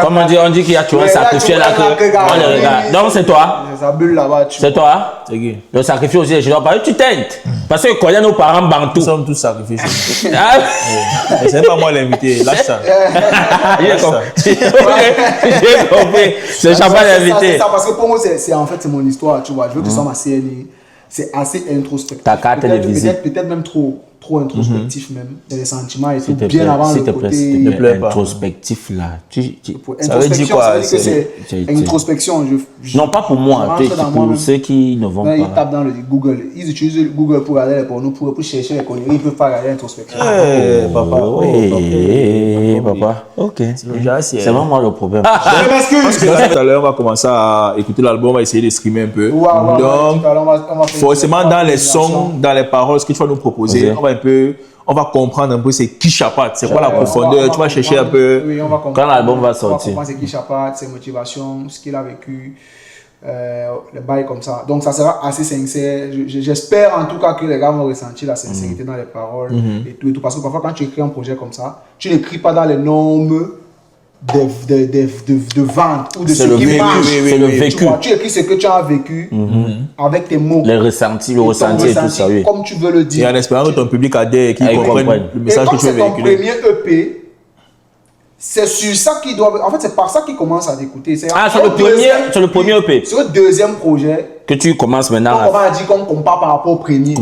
Comme on dit qu'il y a toujours un sacrifié là que on le regarde. Donc c'est toi. Ça bulle là-bas, tu vois. C'est toi. Le sacrifice aussi, je dois parler, tu tentes. Parce que connais nos parents bantou. Nous sommes tous sacrifiés. Ah, Mais c'est pas moi l'invité, lâche ça. J'ai compris. C'est Chapat l'invité. C'est ça, parce que pour moi, c'est en fait, c'est mon histoire, tu vois. Je veux que ce soit ma CNI. C'est assez introspectif. Ta carte de visite. Peut-être même trop introspectif même. Il y a des sentiments et tout, Te bien plaît, avant s'il le te plaît, côté. s'il te plaît, pas. introspectif là. Ça veut dire quoi, Ça veut dire que c'est introspection. Non, pas pour moi, je rentre dans pour moi-même. ceux qui ne vont Ils pas. tapent dans le Google. Ils utilisent Google pour regarder les pornos, pour chercher les conneries. Ils ne peuvent pas regarder l'introspection. Papa. Oui, papa. Ok. C'est vraiment moi le problème. Je m'excuse. Tout à l'heure, on va commencer à écouter l'album, on va essayer de streamer un peu. Donc, forcément, dans les sons, dans les paroles, ce que tu vas nous proposer, on va comprendre un peu c'est qui Chapat, c'est quoi la profondeur, tu vas chercher un peu. Oui, on va comprendre. Quand l'album va sortir. On va comprendre c'est qui Chapat, ses motivations, ce qu'il a vécu, les bails comme ça. Donc ça sera assez sincère. J'espère en tout cas que les gars vont ressentir la sincérité dans les paroles et tout. Parce que parfois quand tu écris un projet comme ça, tu n'écris pas dans les normes de vente ou de ce qui marche. C'est le vécu. Tu écris ce que tu as vécu avec tes mots. Les ressentis, le ressenti et tout ça, oui. Comme tu veux le dire. Et en espérant que ton public adhère et qu'il comprenne le message que tu veux véhiculer. Et comme c'est ton premier EP, c'est sur ça qu'ils doivent. En fait, c'est par ça qu'ils commencent à t'écouter. C'est le premier EP. C'est le deuxième projet. Que tu commences maintenant. On va dire qu'on compare par rapport au premier.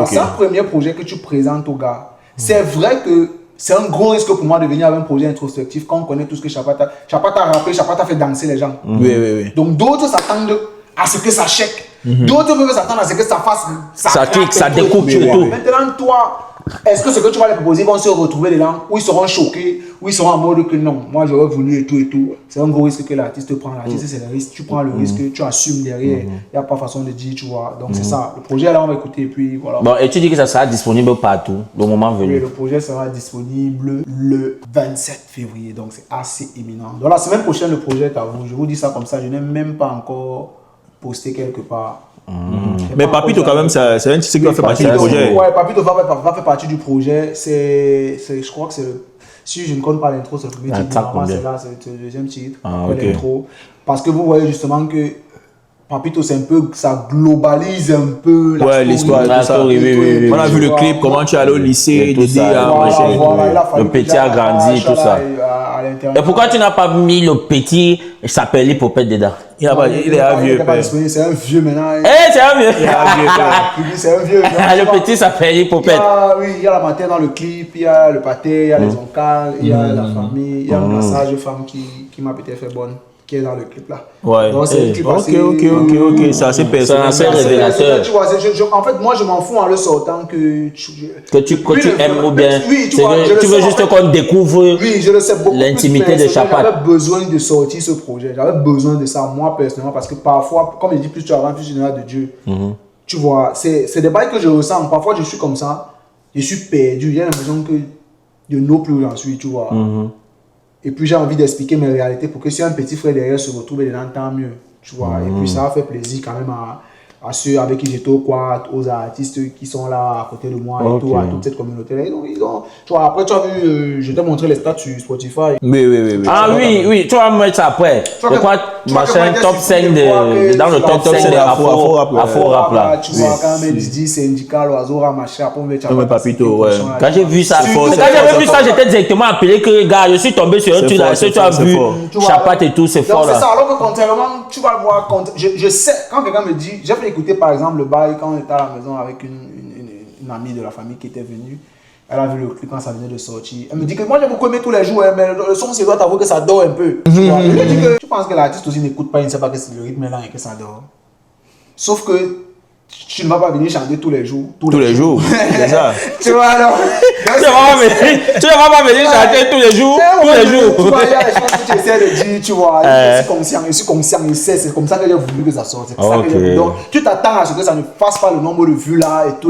C'est un premier projet que tu présentes aux gars. C'est vrai que c'est un gros risque pour moi de venir avec un projet introspectif quand on connaît tout ce que Chapat a rappé, Chapat a fait danser les gens. Oui. Donc d'autres s'attendent à ce que ça chèque. D'autres peuvent s'attendre à ce que ça fasse. Ça clique, ça découpe et tout. Maintenant, toi, est-ce que ce que tu vas les proposer vont se retrouver dedans, ou ils seront choqués, ou ils seront en mode que non, moi j'aurais voulu et tout et tout. C'est un gros risque que l'artiste prend. L'artiste, c'est le risque. Tu prends le risque, tu assumes derrière. Il n'y a pas façon de dire, tu vois. Donc c'est ça. Le projet, là, on va écouter et puis voilà. Bon, et tu dis que ça sera disponible partout, le moment venu. Oui, le projet sera disponible le 27 février. Donc c'est assez imminent. Donc la semaine prochaine, le projet est à vous. Je vous dis ça comme ça. Je n'ai même pas encore posté quelque part. Mais Papito, quand même, c'est un truc qui va faire partie du projet. Ouais, Papito va faire partie du projet. Je crois que c'est si je ne compte pas l'intro, c'est le premier titre. Normalement, c'est là, c'est le deuxième titre. L'intro. Parce que vous voyez justement que Papito, c'est un peu, ça globalise un peu l'histoire, tout ça. Oui. On a vu le clip, comment tu es allé au lycée, tout ça. Le petit a grandi, tout ça. Et pourquoi tu n'as pas mis le petit s'appelle Hippopète dedans? Il est un vieux. C'est un vieux maintenant. C'est un vieux. C'est un vieux. Le petit s'appelle Hippopète. Oui, il y a la matière dans le clip, il y a le pâté, il y a les oncles, il y a la famille, il y a une sage femme qui m'a peut-être fait bonne. Qui est dans le clip là. Ouais. Donc, c'est un clip assez, ok. C'est assez personnel. C'est assez révélateur. Tu vois, en fait, moi, je m'en fous en le sortant que tu aimes ou bien. Oui, tu veux juste qu'on découvre l'intimité de Chapat. J'avais besoin de sortir ce projet. J'avais besoin de ça, moi, personnellement, parce que parfois, comme je dis, plus tu avances, plus tu n'as de Dieu. Tu vois, c'est des bails que je ressens. Parfois, je suis comme ça. Je suis perdu. J'ai l'impression que je n'ai plus où j'en suis, tu vois. Et puis j'ai envie d'expliquer mes réalités pour que si un petit frère derrière se retrouve dedans, tant mieux. Tu vois. Et puis ça a fait plaisir quand même à ceux avec qui j'étais au quad, aux artistes qui sont là à côté de moi et tout, à toute cette communauté-là. Ils ont, tu vois, après, tu as vu, je t'ai montré les stats sur Spotify. Oui. Ah oui, tu vas me mettre ça après. Je crois, machin, top 5 dans le top 5 de Afro-Rap là. Tu vois, quand même, ils disent syndical, Oazora, machin, après, on met Papito, ouais. Quand j'ai vu ça, j'étais directement appelé que, gars, je suis tombé sur un truc là, tu as vu, Chapat et tout, c'est fort là. C'est ça, alors que contrairement, tu vas le voir, je sais, quand quelqu'un me dit, j'ai fait écouter par exemple le bail quand on était à la maison avec une amie de la famille qui était venue. Elle a vu le clip quand ça venait de sortir. Elle me dit que moi j'ai beaucoup aimé tous les jours, mais le son c'est doit t'avouer que ça dort un peu. Tu vois. Je lui dis que tu penses que l'artiste aussi n'écoute pas, il ne sait pas que le rythme est là et que ça dort. Sauf que tu ne vas pas venir chanter tous les jours. Tous les jours, c'est ça. Tu vois alors. Tu ne vas pas venir chanter tous les jours. Tu vois, il y a des choses que tu essaies de dire, tu vois. Je suis conscient, je sais, c'est comme ça que j'ai voulu que ça sorte. C'est ça que j'ai voulu. Donc, tu t'attends à ce que ça ne fasse pas le nombre de vues là et tout.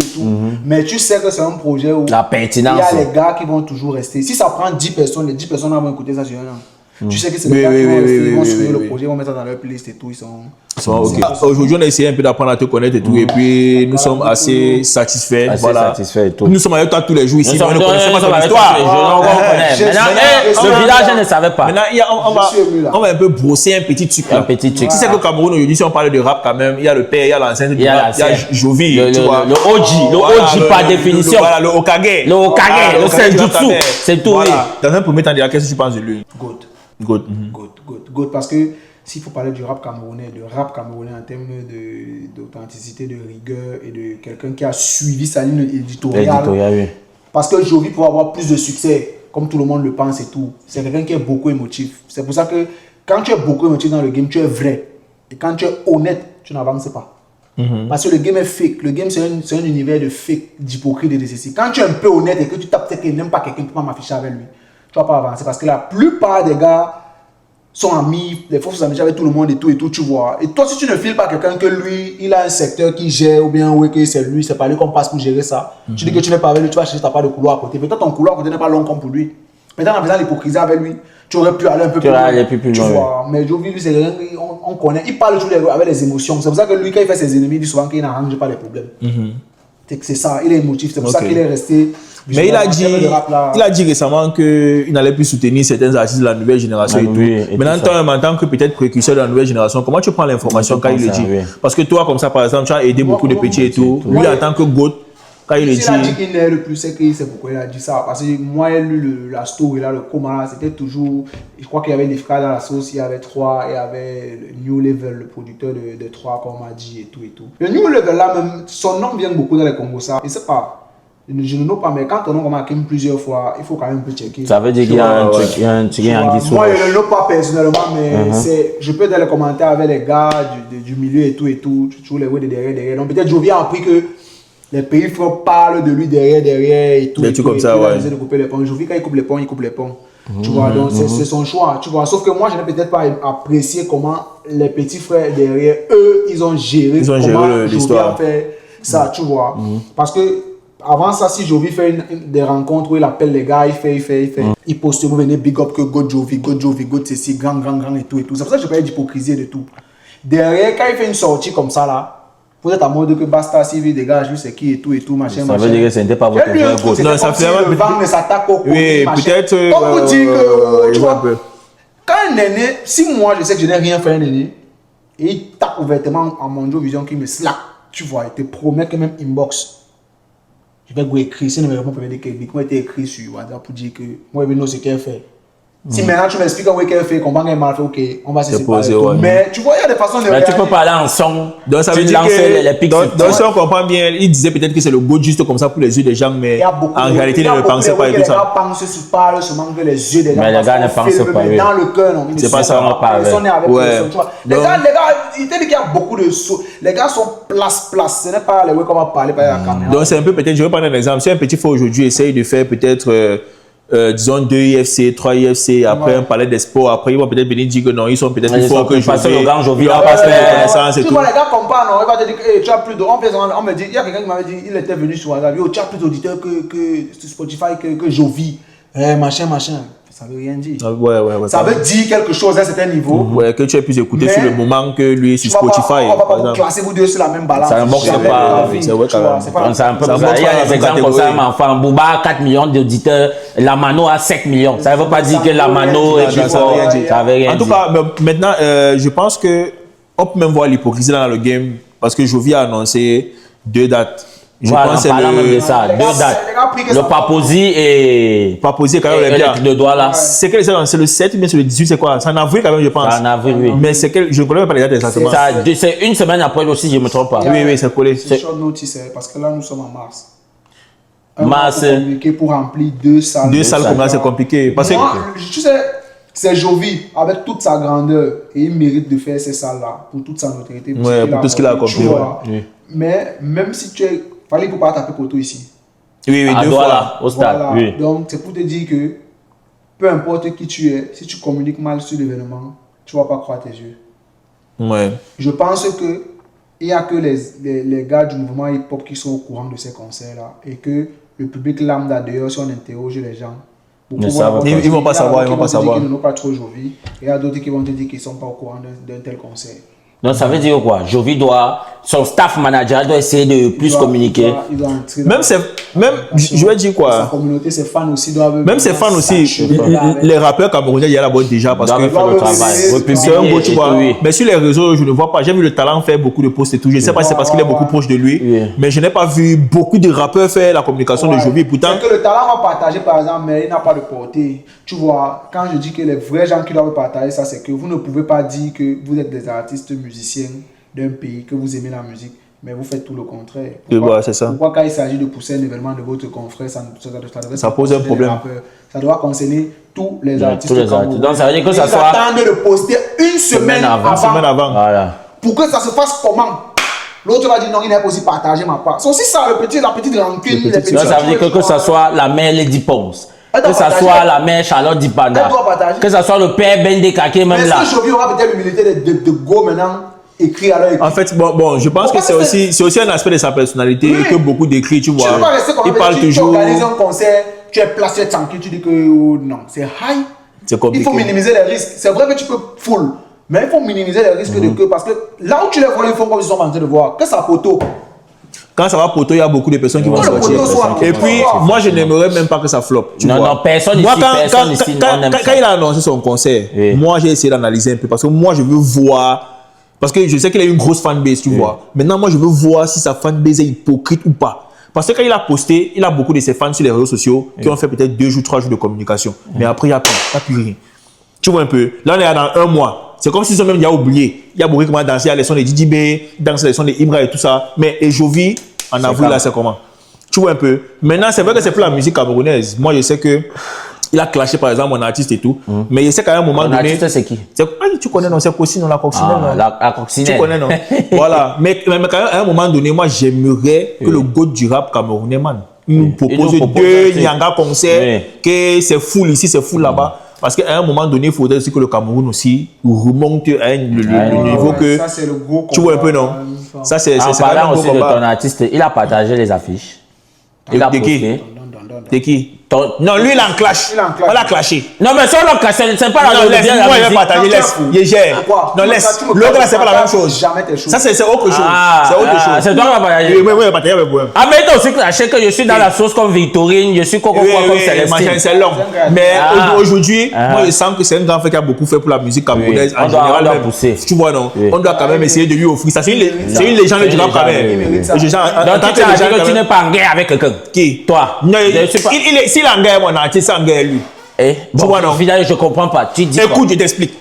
Mais tu sais que c'est un projet où la pertinence. Il y a les gars qui vont toujours rester. Si ça prend 10 personnes, les 10 personnes vont écouter ça sur un an. Tu sais que c'est les gars qui vont rester, ils vont suivre le projet, ils vont mettre ça dans leur playlist et tout. Ils sont. Aujourd'hui, on a essayé un peu d'apprendre à te connaître et tout, et puis nous sommes assez satisfaits. Nous sommes avec toi tous les jours ici, mais on ne connaissait pas ton histoire. Le village, je ne savais pas. Maintenant, on va un peu brosser un petit truc. Tu sais qu'au Cameroun, aujourd'hui, si on parle de rap quand même, il y a le père, il y a l'ancêtre, il y a Jovi. Le OG par définition. Voilà, le Okage. Le Senjutsu. C'est tout. Dans un premier temps, qu'est-ce que tu penses de lui? Good, parce que s'il faut parler du rap camerounais en termes d'authenticité, de rigueur et de quelqu'un qui a suivi sa ligne éditoriale, oui. Parce que Jovi, pour avoir plus de succès, comme tout le monde le pense et tout, c'est quelqu'un qui est beaucoup émotif. C'est pour ça que quand tu es beaucoup émotif dans le game, tu es vrai. Et quand tu es honnête, tu n'avances pas. Parce que le game est fake. Le game, c'est un univers de fake, d'hypocrite et de ceci. Quand tu es un peu honnête et que tu tapes quelqu'un, n'aime pas quelqu'un, tu peux pas m'afficher avec lui. Tu vas pas avancer. Parce que la plupart des gars sont amis, les forces amis avec tout le monde et tout, tu vois. Et toi, si tu ne files pas quelqu'un que lui, il a un secteur qui gère, ou bien oui, que c'est lui, c'est pas lui qu'on passe pour gérer ça. Tu dis que tu n'es pas avec lui, tu vas chercher ta part de couloir à côté. Peut-être ton couloir à côté n'est pas long comme pour lui. Peut-être en faisant l'hypocrisie avec lui, tu aurais pu aller un peu plus loin. Tu vois. Mais Jovi, lui, c'est quelqu'un qu'on connaît. Il parle toujours avec les émotions. C'est pour ça que lui, quand il fait ses ennemis, il dit souvent qu'il n'arrange pas les problèmes. C'est ça, il est émotif. C'est pour ça qu'il est resté. Mais il a dit récemment qu'il n'allait plus soutenir certains artistes de la nouvelle génération et tout. Maintenant, en tant que peut-être précurseur de la nouvelle génération, comment tu prends l'information quand il le dit? Parce que toi, comme ça, par exemple, tu as aidé beaucoup de petits et tout. Lui, en tant que GOAT, quand il le dit. Il a dit qu'il n'est le plus, c'est pourquoi il a dit ça. Parce que moi, j'ai lu la story, là, le coma, c'était toujours. Je crois qu'il y avait des frères dans la sauce, il y avait 3, il y avait le New Level, le producteur de 3, comme on m'a dit et tout. Le New Level, là, même, son nom vient beaucoup dans les Congos, ça. Et c'est pas. Je ne know pas, mais quand on a remarqué plusieurs fois, il faut quand même un peu checker. Ça veut dire qu'il y a un truc, il y a un truc. Moi, je ne le know pas personnellement, mais je peux dans les commentaires avec les gars du milieu et tout, toujours les voix de derrière. Donc peut-être Jovi a appris que les pays frères parlent de lui derrière et tout. Des trucs comme ça, ouais. De couper les ponts. Jovi, quand il coupe les ponts, il coupe les ponts. Tu vois, donc c'est son choix, tu vois. Sauf que moi, je n'ai peut-être pas apprécié comment les petits frères derrière, eux, ils ont géré l'histoire. Fait ça, tu vois. Parce que avant ça, si Jovi fait des rencontres où il appelle les gars, il fait. Il poste, vous venez big up que God Jovi, God ceci, grand et tout. C'est pour ça que je parle d'hypocrisie et de tout. Derrière, quand il fait une sortie comme ça là, vous êtes à mode que basta, s'il veut dégage, lui c'est qui et tout, machin. Ça veut dire que ce n'était pas votre vrai goût. Non, ça fait le vent ne s'attaque au oui, peut-être. Comme vous dites que, tu vois, quand un aîné, si moi je sais que je n'ai rien fait à un aîné, et il tape ouvertement en Monjo Vision qui me slack, tu vois, il te promet que même inbox. Je vais vous écrire, si numéro pour dire que moi été écrit sur WhatsApp pour dire que moi je sais ce qu'elle fait. Si maintenant tu m'expliques qu'elle fait, qu'on va mal fait, ok, on va se séparer. Mais tu vois, il y a des façons de. Mais tu peux parler en son. Donc ça veut dire que. Donc si on comprend bien, il disait peut-être que c'est le goût juste comme ça pour les yeux des gens, mais en réalité il ne pensait pas et tout ça. Les gars pensent sur parle seulement que les yeux des gens. Mais les gars ne pensent pas. Dans le cœur, non. C'est pas ça, on parle. Les gars, il te dit qu'il y a beaucoup de. Les gars sont place. Ce n'est pas les gars qu'on va parler par la caméra. Donc c'est un peu peut-être, je vais prendre un exemple. Si un petit frère aujourd'hui essaye de faire peut-être. Disons 2 IFC, 3 IFC, après un palais des sports, après ils vont peut-être venir dire que non, ils sont peut-être plus forts que Jovi. Il va pas se faire de connaissance et tout. Tu vois, les gars comparent, non, il va te dire que tu as plus de. On me dit, il y a quelqu'un qui m'avait dit, il était venu sur WhatsApp, tu as plus d'auditeurs que Spotify, que Jovi. Machin. Ça veut rien dire. Ouais. Ça veut dire quelque chose à un certain niveau. Ouais, que tu aies pu écouter sur le moment que lui sur Spotify. On va pas vous classer vous deux sur la même balance. Ça ne boxe pas. C'est vrai quand même. C'est un peu ça. Il y a des exemples comme ça, mais enfin, Booba a 4 millions d'auditeurs, Lamano a 7 millions. Ça ne veut pas dire que Lamano est plus fort. Ça veut rien dire. En tout cas, maintenant, je pense qu'on peut même voir l'hypocrisie dans le game parce que Jovi a annoncé 2 dates. Je pense en parlant même de ça, 2 dates. Le Paposi et le doigt là. C'est le 7 ou bien c'est le 18, c'est quoi? C'est en avril quand même, je pense. C'est en avril, oui. Mais c'est quel? Je ne connais même pas les dates exactement. C'est une semaine après aussi, je ne me trompe pas. Oui, c'est collé. C'est short notice parce que là, nous sommes en mars. Mars. Pour remplir 2 salles. 2 salles comme là, c'est compliqué. Parce que tu sais, c'est Jovi avec toute sa grandeur et il mérite de faire ces salles-là pour toute sa notoriété. Ouais, pour tout ce qu'il a accompli. Mais même si tu es. Fallait pour pas taper poteau ici. Oui, 2 fois. Là, au stade. Voilà. Oui. Donc, c'est pour te dire que peu importe qui tu es, si tu communiques mal sur l'événement, tu ne vas pas croire tes yeux. Ouais. Je pense que il n'y a que les gars du mouvement hip-hop qui sont au courant de ces concerts-là et que le public lambda d'ailleurs, si on interroge les gens, ils ne vont pas savoir. Ils ne n'ont pas trop Jovi. Et il y a d'autres qui vont te dire qu'ils ne sont pas au courant d'un tel concert. Donc ça veut dire quoi? Jovi son staff manager doit essayer de plus communiquer. Je vais dire quoi? Sa communauté, ses fans aussi doivent. Même ses fans aussi, les rappeurs camerounais, il y a la bonne déjà parce que c'est un beau, tu vois. Mais sur les réseaux, je ne vois pas. J'ai vu le talent faire beaucoup de posts et tout. Je ne sais pas si c'est parce qu'il est beaucoup proche de lui, mais je n'ai pas vu beaucoup de rappeurs faire la communication de Jovi. Pourtant, c'est que le talent va partager par exemple, mais il n'a pas de portée. Tu vois, quand je dis que les vrais gens qui doivent partager ça, c'est que vous ne pouvez pas dire que vous êtes des artistes musiciens d'un pays, que vous aimez la musique, mais vous faites tout le contraire. C'est ça. Pourquoi quand il s'agit de pousser un événement de votre confrère, ça pose un problème. Ça doit concerner tous les artistes. Donc ça veut dire que ça soit. Ils attendent de poster une semaine avant. Voilà. Pour que ça se fasse comment? L'autre va dire non, il n'a pas aussi partagé ma part. C'est aussi ça, la petite rancune. Ça veut dire que ça soit la mère Lady Ponce. Que ça soit la mère Charlotte Dipanda. Que ça soit le père Ben Deka qui est même là. Est-ce que Jovi aura peut-être l'humilité de go maintenant écrire à leur équipe? En fait, bon, je pense que c'est aussi un aspect de sa personnalité que beaucoup d'écrits, tu vois. Tu ne peux pas rester comme il parle toujours. Tu organises un concert, tu es placé tranquille, tu dis que non, c'est high. C'est compliqué. Il faut minimiser les risques. C'est vrai que tu peux full, mais il faut minimiser les risques de que parce que là où tu les vois, ils font comme ils sont en train de voir. Que ça photo. Quand ça va poteau, il y a beaucoup de personnes qui vont sortir. Et puis, moi, je n'aimerais même pas que ça floppe. Non, personne ici. Quand il a annoncé son concert, moi, j'ai essayé d'analyser un peu parce que moi, je veux voir. Parce que je sais qu'il a une grosse fanbase, tu vois. Maintenant, moi, je veux voir si sa fanbase est hypocrite ou pas. Parce que quand il a posté, il a beaucoup de ses fans sur les réseaux sociaux qui ont fait peut-être 2 jours, 3 jours de communication. Mais après, il n'y a plus rien. Tu vois un peu. Là, on est dans 1 mois. C'est comme s'ils ont même déjà oublié. Il y a beaucoup qui vont danser à les sons de Didi B, danser les sons de Ibra et tout ça. Mais et Jovi, en avril, là, c'est comment? Tu vois un peu. Maintenant, c'est vrai que c'est pour la musique camerounaise. Moi, je sais que il a clashé, par exemple, mon artiste et tout. Mais je sais qu'à un moment donné. L'artiste, c'est qui? Tu connais, non? C'est Coccinelle, la Coccinelle. La Coccinelle. Tu connais, non? Voilà. Mais quand même, à un moment donné, moi, j'aimerais que le GOAT du rap camerounais, man, nous propose 2 Nyanga concerts, que c'est full ici, c'est full là-bas. Parce qu'à un moment donné, il faudrait aussi que le Cameroun aussi remonte à le niveau que. Ça, c'est le gros combat. Tu vois un peu, non? Ça, c'est en parlant aussi de ton artiste, il a partagé les affiches. Il a posté. De qui? Non, lui, il a un clash. On l'a clashé. Non, mais ça, on l'a clashé. C'est pas la laisse. Moi, il va partager. Laisse. Il gère. Non, laisse. L'autre, là, c'est pas la même chose. Ça, c'est autre chose. C'est autre chose. C'est toi qui vas partager. Oui, il va partager avec moi. Ah, mais il t'a aussi clashé que je suis dans la sauce comme Victorine, je suis comme Célestine. C'est long. Mais aujourd'hui, moi, je sens que c'est un grand fait qui a beaucoup fait pour la musique camerounaise. En général, tu vois, non? On doit quand même essayer de lui offrir. Ça, c'est une légende du rap quand même. Donc, tu n'es pas en guerre avec quelqu'un. Qui? Toi. S'il a en guerre, mon artiste, c'est en guerre lui. Tu vois, non? Finalement, je comprends pas. Tu dis. Écoute, je t'explique.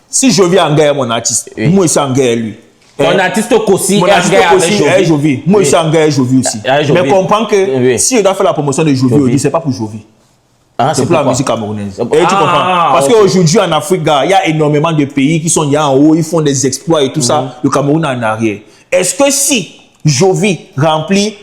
Si je viens en guerre, mon artiste, moi, je suis en guerre lui. Mon artiste aussi est en guerre avec Jovi. Moi, je suis en guerre Jovi aussi. Mais comprends que si je dois faire la promotion de Jovi, c'est pas pour Jovi. C'est pour la musique camerounaise. Et tu comprends? Parce qu'aujourd'hui, en Afrique, il y a énormément de pays qui sont en haut, ils font des exploits et tout ça. Le Cameroun est en arrière. Est-ce que si Jovi remplit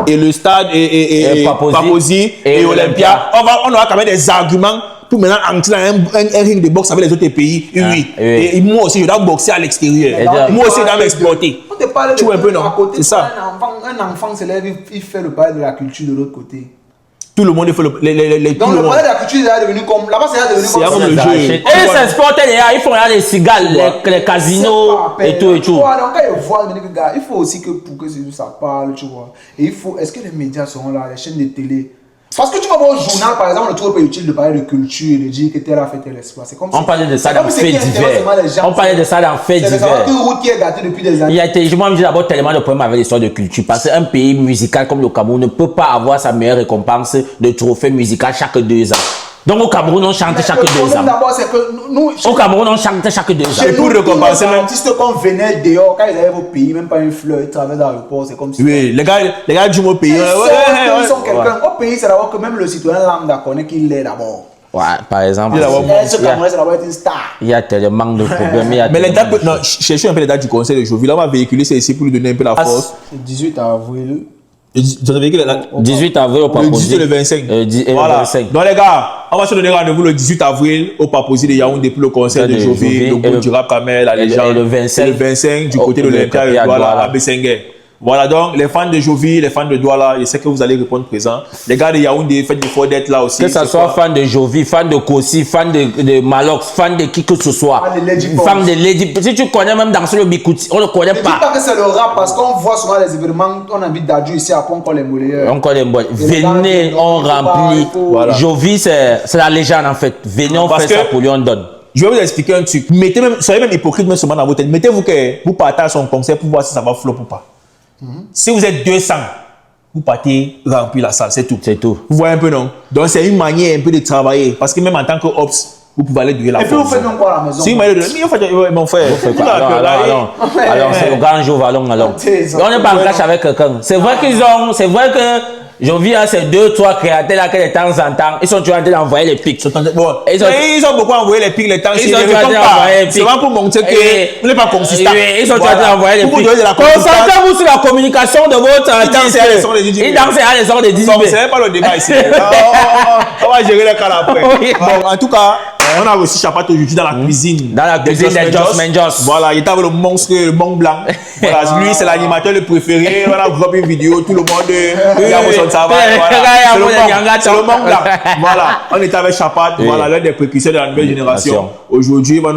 et le stade et Paposi et Olympia, on aura quand même des arguments pour maintenant entrer dans un ring de boxe avec les autres pays. Oui. Et moi aussi, je dois boxer à l'extérieur. Moi aussi, je dois m'exploiter. Tu vois un peu, non? C'est ça. Un enfant se lève, il fait le bail de la culture de l'autre côté. Tout le monde fait les Donc, le palais de la culture est déjà devenu comme. Là-bas, c'est déjà devenu C'est comme comme le ça. jeu. Et ils s'exportent, ils font là les cigales, les casinos et tout et tout. Ouais, donc, quand ils voient, gars, il faut aussi que pour que ça parle, tu vois. Et il faut. Est-ce que les médias seront là, les chaînes de télé? Parce que tu vas voir au journal, par exemple, le truc est utile de parler de culture et de dire que tel a fait tel espoir. C'est comme On parlait de ça dans comme Faits ce qui divers. intéresse les gens, On parlait de ça dans Faits c'est divers. que route qui est gâtée depuis des années. Il y a été, moi, j'ai d'abord tellement de problèmes avec l'histoire de culture parce qu'un pays musical comme le Cameroun ne peut pas avoir sa meilleure récompense de trophée musical chaque 2 ans. Donc au Cameroun, on chante chaque 2 ans. Le problème d'abord, c'est que nous, Au Cameroun, on chante chaque 2 ans. chez pour nous, récompenser tous les même. artistes qu'on venait dehors, quand ils arrivent au pays, même pas une fleur, ils traversent l'aéroport, c'est comme si. Oui, les gars du mot pays. Ils sont quelqu'un. Au pays, c'est d'abord que même le citoyen lambda connaît qu'il l'est d'abord. Ouais, par exemple, Ce Camerounais, c'est d'abord être une star. il y a tellement de problèmes. Mais les dates, non, cherchez un peu les dates du conseil de Jovi. Là, on va véhiculer ça ici pour lui donner un peu la force. 18 avril. Vous avez véhiculé la date 18 avril au le Paposi. 18 et le 25. Et le Voilà. 25. Donc les gars, on va se donner rendez-vous le 18 avril au Paposi de Yaoundé pour le concert de Jovi, le groupe du rap Kamel, la légende. Et le 25. Et le 25 du côté de de l'Olympia et à de Douala Douala. à Bessengue. Voilà donc les fans de Jovi, les fans de Douala, je sais que vous allez répondre présent. Les gars de Yaoundé, faites l'effort d'être là aussi. Que ça soit fan de Jovi, fan de Kossi, fan de Malox, fan de qui que ce soit. Fan de Lady Fan de Lady. Si tu connais même dans le Bikouti, on ne le connaît Ne dis pas. pas que c'est le rap parce qu'on voit souvent les événements, on habite d'Adju ici à Pont les Molières. On connaît bon. les gars Venez, viennent, on il faut pas, remplit. il faut- Voilà. Jovi, c'est la légende en fait. Venez, on Parce fait ça que- pour lui, on donne. Je vais vous expliquer un truc. Soyez même hypocrite même seulement dans votre tête. Mettez-vous que vous partez à son concert pour voir si ça va flop ou pas. Si vous êtes 200, vous partez remplir la salle, c'est tout. C'est tout. Vous voyez un peu, non? Donc, c'est une manière un peu de travailler. Parce que même en tant que Ops, vous pouvez aller donner la Et puis vous force. faites donc quoi à la maison? Si vous m'avez donné, mais en fait, mon frère, Alors, c'est le grand jour, allons. On n'est pas en clash avec quelqu'un. C'est vrai c'est vrai que Jovi a ces 2-3 créateurs là que de temps en temps, ils sont toujours en train d'envoyer les pics. Bon, ils ont beaucoup envoyé les pics, les temps. Ils sont toujours en train d'envoyer les pics. C'est vraiment pour montrer que vous n'êtes pas consistant. Ils sont toujours en train d'envoyer les pics. Concentrez-vous sur la communication de votre artiste. Ils dansent à les sons de 10 c'est pas le débat ici. On va gérer les cas après. Bon, en tout cas, on a reçu Chapat aujourd'hui dans la cuisine. Dans la cuisine de Josman Joss. Voilà, il était avec le monstre, le Mont Blanc. Voilà, lui, c'est l'animateur le préféré. On a groupé une vidéo, tout le monde. Il a son travail. C'est le Mont Blanc. Voilà, on était avec Chapat, voilà, l'un des précurseurs de la nouvelle génération. Aujourd'hui, il va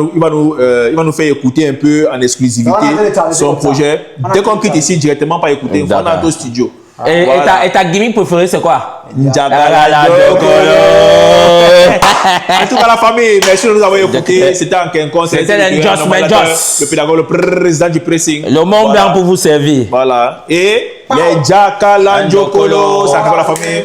nous faire écouter un peu en exclusivité son projet. Dès qu'on quitte ici, directement pas écouter, on a au studio. Et ta gimmick préférée, c'est quoi? Njagala Dokolo. En tout cas, la famille, merci de nous avoir écoutés. C'était en quinconce. C'était le Josman Joss. Le pédagogue, le président du pressing. Le Mont Blanc pour vous servir. Voilà. Et les Jakalanjokolo. Ça va la famille.